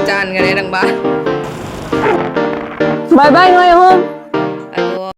Chan cái này đằng ba. Bye bye người không? Aduh.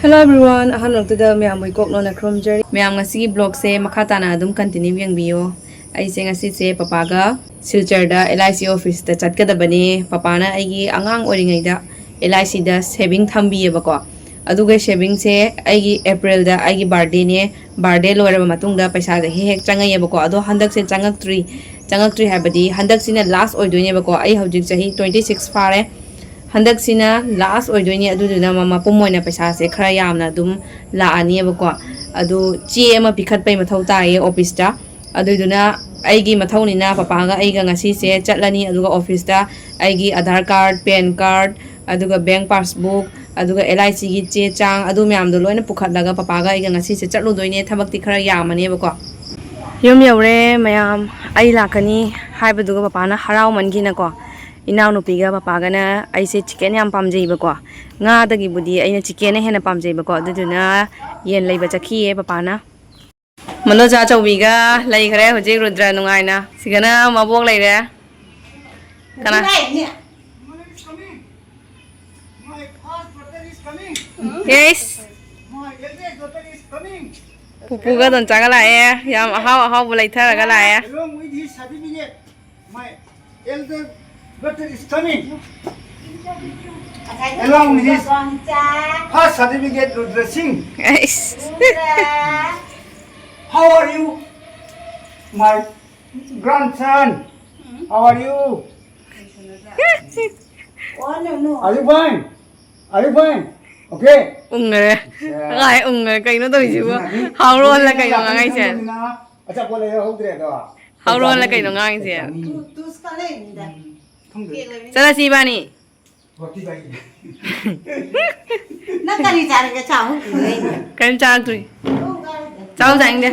Hello everyone, ahan lang today Mayam may kok no na from Jerry. Mayam ngasi vlog se makata na adum continue yang bio. Ai se ngasi se papa ga Silchar da LIC office da chat ka da bani papa na ai gi angang oringai da LIC da saving thambi ba ko. Aduga saving se ai gi April da ai gi birthday ne birthday loira ba matung da paisa da hek changai ba ko ado handak se changak tree ha badi handak sina last oidoi ne ba ko ai hojik chahi 26 fare. Handak sina last oidoi aduduna mama pumoina paisa se khara yamna dum la ani bako adu che ama pikhat pai mathau tae office ta aduduna aigi mathau ni na papa ga aiga ngasi se chatlani aduga office ta aigi aadhar card pan card aduga bank passbook aduga LIC gi che chang adu myam do loina pukhat laga papa ga aiga ngasi se chatlu doine thabak ti khara yamani bako yum yore mayam ai lakani haibaduga papa na harau mangi na ko Inau nupiga papa gana aise chicken yam pamjai bako nga dagi budi aina chicken hena pamjai bako aduna yen leiba chakhi e papa na mano cha chawbiga lai khare hoje rudra nungaina sigana mabok lai re kana yes pupuga don chaga la e yam how bulai thara ga la e Doctor is coming. Along with his first certificate to dressing. Yes. How are you, my grandson? How are you? Are you fine? Are you fine? Okay. Ungre. Ngai ungre kai no toi jiwa. How ron la kai no ngai chen. Acha pole ho dre do. How ron la kai no ngai chen. Sala si bani. Nó cần đi trả cái cháu. Kan cha tui. Cháu dành đi.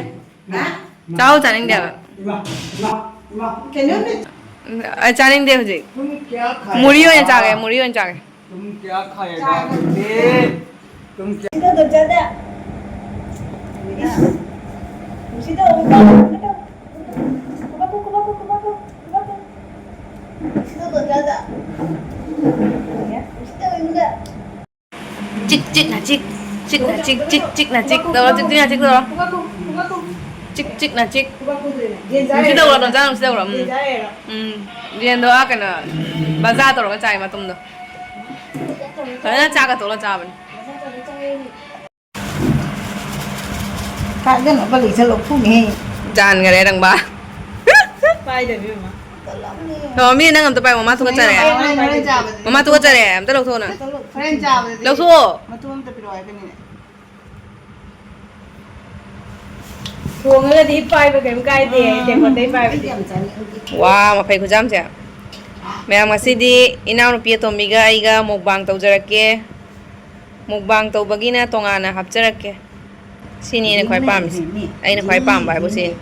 Cháu dành đi. Cái nước này. Cha dành đi gì? Muri on cha cái, muri on cha cái. तुम क्या खाएगा बेटे? तुम क्या? Itu tuh jadi. Mesti tuh kubaku. Itu tuh jadi. Ya, mesti tuh enggak. Cik na cik. Cik na cik. Đâu cik na cik đâu. Kubaku. Cik na cik. Kubaku tuh. Mesti đâu rồi, mesti đâu rồi. Riêng đó cái nào, bazar đâu cái chạy mà tum đâu. Thế là cha cái tổ là cha mình. Cái nó bali sẽ lục phun nghe. Chan cái này đằng ba. Bay được mà. Rồi mi đang làm tụi bay mama thu cái chả này. Mama thu cái chả này, em tới đâu thôi nè. Đâu thôi. Mà tôi không tập rồi cái này. Thuồng là đi bay với cái thì để còn đây bay. Wow, mà phải cứ dám chứ. Mayam ngasidi inaw no pia tomiga aiga mukbang tawjarake mukbang tawbagina tongana hapjarake sini na khoi pam ai na khoi pam bai bo sin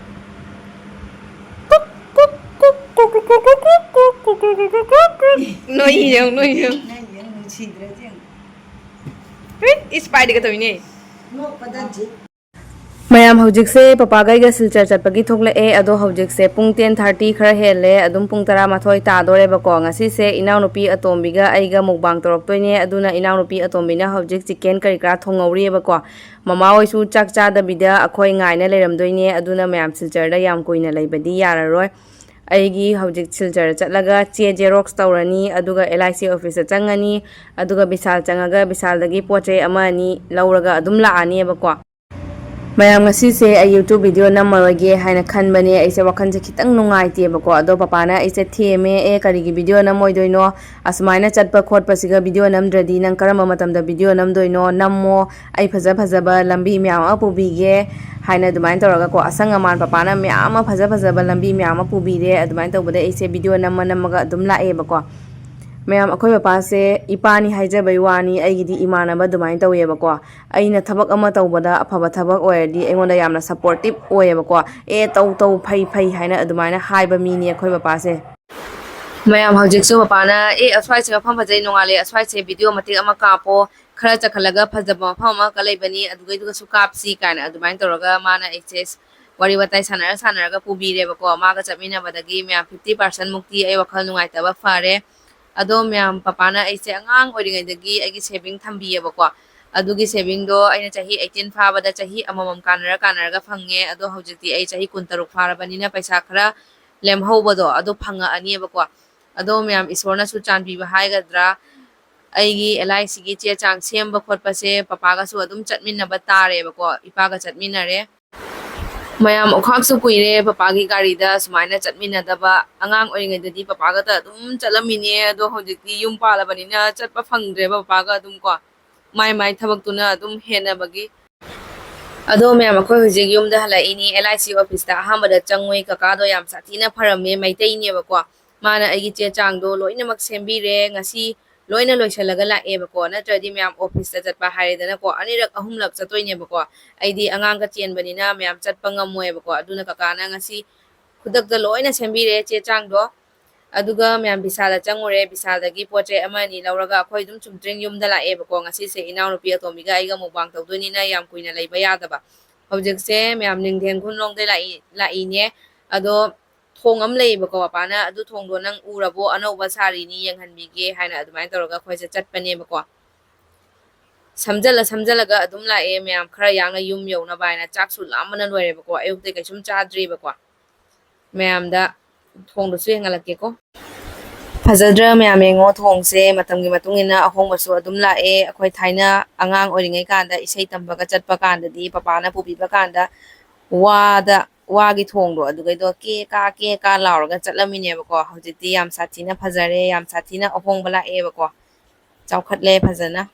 noi hiang spider ka toine Mayam hojik se papa gai ga silchar chatpagi thokla e ado hojik se pung 10:30 khara hele adum pung 12 ta dore ba ko ngasi se inaw nupi atombi ga aiga mukbang torok toine aduna inaw nupi atombi na hojik chicken kari kra thongawri ba ko mama oi su chak cha da bida akhoi ngai na leram doine aduna mayam silchar da yam koina leibadi yararoi aigi hojik silchar chatlaga che xerox tawrani aduga LIC office changani aduga bisal changaga bisal dagi poche amani lauraga adum la ani ba ko Mayam ngasi se a YouTube video namarage haina khanbane aise wakhan se khitang nungaite bako ado papa na aise theme e karigi video namoi doino asmaina chatpa khotpa siga video namdradi nang karama matamda video namdoino nammo ai phaja ba lambi myam apubige haina dumain toraga ko asanga man papa na myam phaja ba lambi myam apubire adumain tobade aise video namaga adum la e bako Mayam akhoi papa se ipani haija baiwani aigidi imana ba dumain tawe bako aina thabak ama tawbada afaba thabak oyadi engonda yamna supportive oye bako e taw phai haina adumaina haiba mini akhoi papa se Mayam hojik so papa na e aswai se pham phajai nongale aswai se video mati ama kapo khara chakhalaga phajaba phama kalaibani adugai su kapsi kana adumain toraga mana hs wari watai sanaraga pubire bako maga chamina badagi myam 50% mukti ai wakhal nungaita ba fare ado myam papana aise angang oringai dagi agi saving thambiye bako adugi saving do aina chahi 18 phaba da chahi amamam kanaraga phange ado hojiti ai chahi 13 pharabani na paisa khara lemhobado ado phanga ani bako ado myam isorna su chanbi ba haigadra aigi LIC gi che chang semba khotpa se papa ga su adum chatminna ba tare bako ipa ga chatminare mayam okhak su kuire papa gi gari da sumaina chatminna da ba angang oringai dadi papa ga ta adum chalamine do hojiki yum pala bani na chatpa phangdre ba papa ga adum ko mai thabak tuna adum hena bagi ado mayam akhoi hojik yum da hala ini LIC office ta ahamba da changoi kaka do yam sathina pharame maitai ne bako mana aigi che chang do loina mak sembire ngasi loina loisalaga lae bako natradi myam office ta chatpa haidana ko anirak ahumlak chatoine bako aidi angang ka chen banina myam chatpa ngamoy bako aduna kakana ngasi khudak da loina sembire che chang do aduga myam bisala changure bisala gi poche amani lauraga khoi dum chumtring yum da lae bako ngasi se inaw no pia to miga aiga mubang tawduni na yam kuina leiba yadaba object se myam ningden khunlong de lai ne ado thong am lei bako pana adu thong do nang urabo anoba sari ni yenghanbige haina adumain toroga khoise chatpane bako samjala adum la e myam khara yangna yum yona baina chaksu lamana loire bako ayuk te kaisum chadri bako myam da thong do su yengalake ko phajadra myam engo thong se matamgi matungina ahong basu adum la e akhoi thaina angang oringai kanda isei tambaga chatpa kanda di papa na pubi ba kanda wagi thong do adugai do ke ka lauraga chatlamine bako hojiti yam sathina phajare yam sathina ahong bala e bako chaukhatle phajana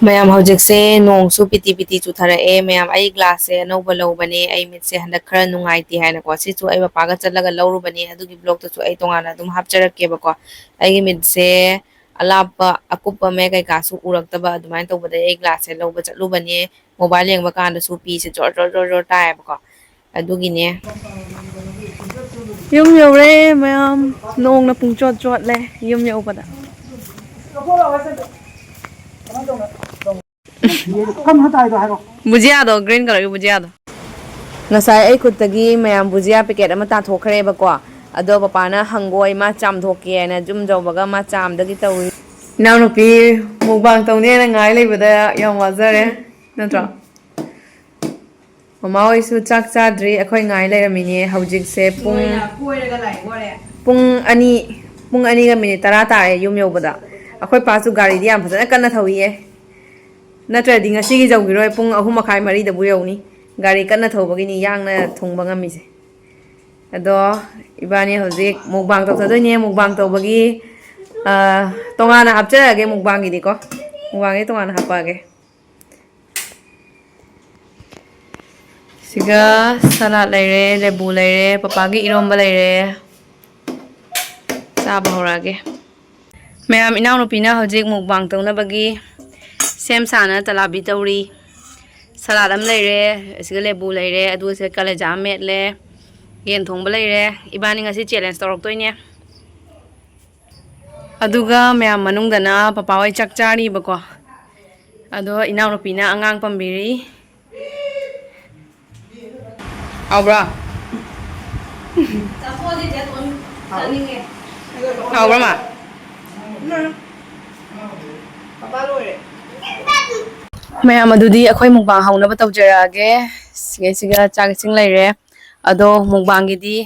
mayam hojik se nong su piti chu thara e mayam ai glass se no balo bane ai mit se handak khara nungaiti haina ko si chu ai bapa ga chatlaga lawru bane adugi blog to chu ai tongana dum hapcharak ke bako ai mit se alapa akupa me kai ka su urak taba adumain to bade ai glass se loba chatlu bane mobile yeng baka da su pi se jor tai bako adugine yum yore mayam nong na pung chot le yum yo pada Come hatai do haro. bujia do green color gi bujia do ngasai ai khutagi mayam bujia packet ama ta thokre bako ado papa na hangoi ma cham thoke na jum jaw baga ma cham dagi tawi naw no pi mubang tawne na ngai leibada yam wazare natra mama oi su chak chadri akhoi ngai leiramine hojik se pung ani ga minute 10 tare yum yobada akhoi pa su gari di yam phajana kanna thawiye natradi ngasi gi jawgiroi pung 3:30 da bu yawni gari kanna thawbagini yangna thongba ngamise ado ibani hojik mukbang tawsadoine mukbang tawbagi tongana hapchage mukbang gi ko mukbang gi tongana hapage siga salad leire lebu leire papa gi iromba leire chaba horage mayam inaw no pina hojik mukbang tawna bagi sem sana talabi tawri salad am leire siga lebu leire adu se kaleja metle yen thongba leire ibani ngasi challenge torok toine aduga mayam manungdana papa wai chakchari bako ado inaw no pina angang pambiri Aubra Aubra ma mayam adudi akhoi mukbang hauna ba tawjarage siga chak sing leire ado mukbang gi di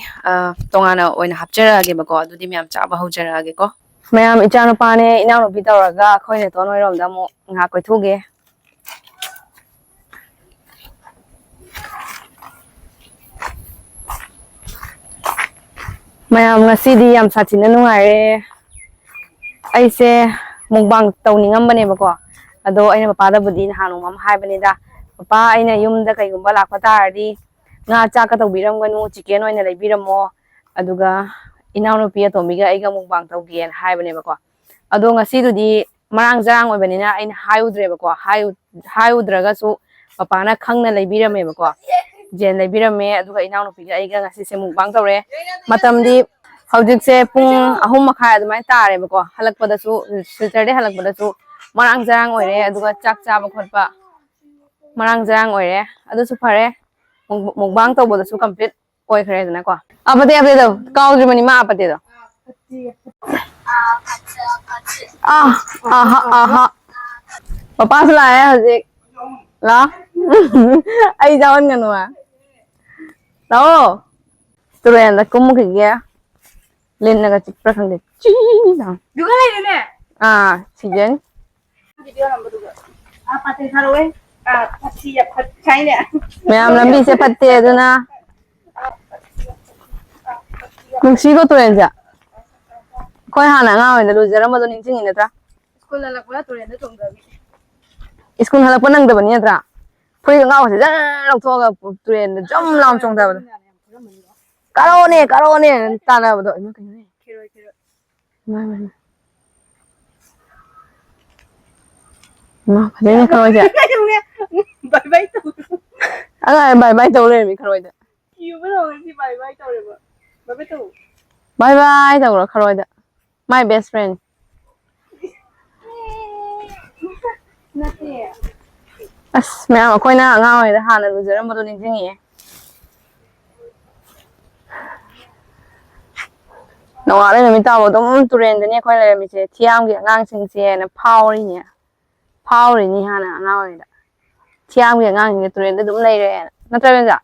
tongana oina hapjarage bako adudi mayam chaba haujarage ko mayam ichano pane inaw no bitawraga akhoi ne ton oirom da mo nga koi thuge mayam ngasidi yam sathina nungaire aise mukbang tawningambane bako ado aina papa da budi hanu mam haibani da papa aina yumda kaigumba lakpa taradi nga chaka tawbiramganu chicken oina leibiramo aduga inaw no pia to miga aiga mukbang tawgen haibane bako ado ngasidudi marang jarang oibanina aina hayudre bako hayudraga su papa na khangna leibirame bako jen leibirame aduga inaw no piga aiga ngasi se mukbang tawre matamdi hojik se pung 3:30 adumai tare bako halakpada su Saturday halakpada su marang jarang oire aduga chak chaba khotpa marang jarang oire adu su phare mukbang tawboda su complete oikhre dana ko apate apate do kaudri mani ma apate do aha papa sala hai hajik la ai jawan nganu a lao turen da kum ki ya len naga chipra khang de chi na Duga lai ne. season Video number duga. Pate tharo e. Pati ya phat chai ne. mayam lambi se patte aduna nungsi ko turen ja koi hana nga oi da lu jara ma do ning ching ina tra School la kula turen da tong da bi. school hala panang da bani tra phui nga wa se ja lok tho ga turen da jam lam chong da karo ne ta na ba do ma kai ne Kiro kiro. ma phale ne karo ja Bye bye to. anga bye bye to le mi karo da You ba si bye bye to re ba. Bye bye to. bye bye to ro karo da my best friend Nate. as mayam akoi na nga oi da hana lu jara ma do ning ching ye no ale mi ta bo dom turen da ne khoi le mi che thiam gi ngang sing che na phau ri ni hana nga oi da thiam gi ngang ni turen da dum lai re na tra ben ja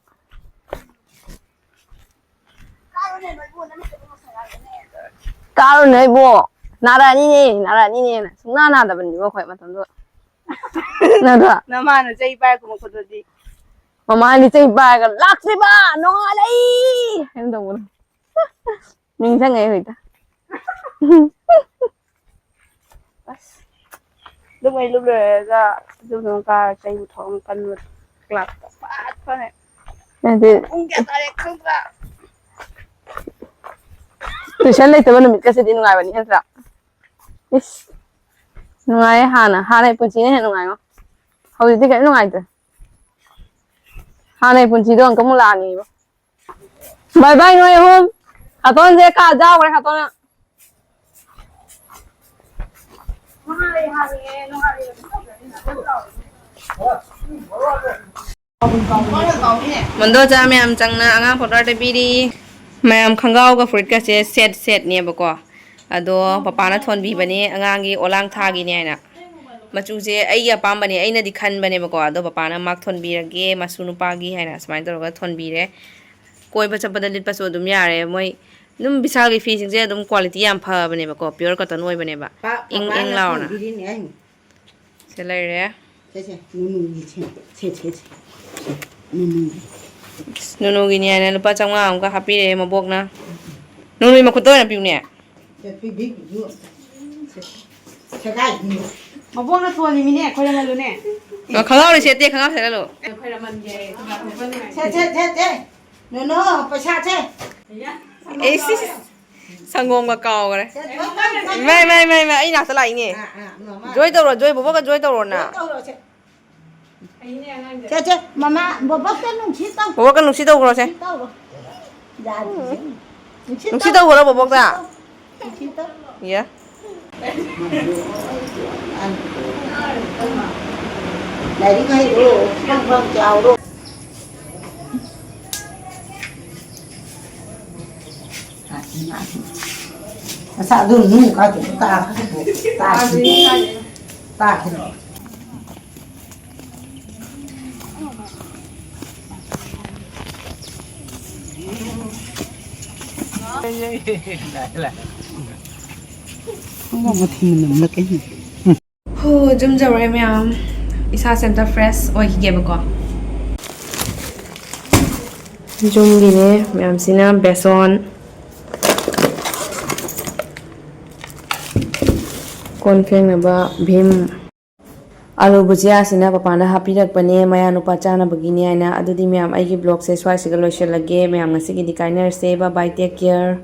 karo ne bo nara ni ne sungna na da ban ni bo khoi ma tam do na da Na ma na jai ba ko ko di. mama ni chei ba ga laksi ba no alai hen do mo ning sang ngai hoi ta Lúc ấy lúc rồi ra dùng dùng cả cây thòng căn một lạt phát phát này. na de Ông kia ta đấy không ra. tu shan lai ta ban mi ka se din ngai ba ni hen tra is ngai hana pu chi ne hen ngai ma hoi ti ka ngai ta hana pu chi do ang kam la ni ba bye bye noi hom haton je ka jao re haton Mahal hari nó hari. Mando cha mayam changna anga photo te biri mayam khangau ga fruit ka se set ne ba ko ado papa na thon bi bani angangi olang tha gi ne na machu je ai ya pam bani aina di khan bani ba ko ado papa na mak thon bi rage masunu pa gi haina smain tor ga thon bi re koi ba chapada lit pa so dum yare moi dum bisal gi fi sing je dum quality yam pha bani ba ko pure cotton oi bani ba ing lao na se lai re nunu gi ne lupa changwa am ka happy re mabok na nunu ma khuto na piu ne Mà buông nó thua gì mình nè, coi lên luôn nè. khangau le sete khangau se lo Coi là mình về, No, pasha che. e si sangom ga kaw ga mai ai na sa lai ni joy to ro joy bo ga joy to ro na Che, mama, bobo ke nung chi tao. bo ga nu si to ro se Tao rồi. Dạ. nu si to ro bo bo ta Chi tao. ya Này đi ngay đồ, không chào đồ. Sao dùng nung cả chúng ta ta thì không có một thì mình được cái gì hu jum ja re myam isa center fresh oi ki ge ba ko jum gi ne myam sina beson kon pheng na ba bhim alu bhujia sina papa na happy rak pane maya nu pa chana bagini aina adudi myam ai gi blog se swai sigal loishal lage myam ngasi gi dikainer se bye bye take care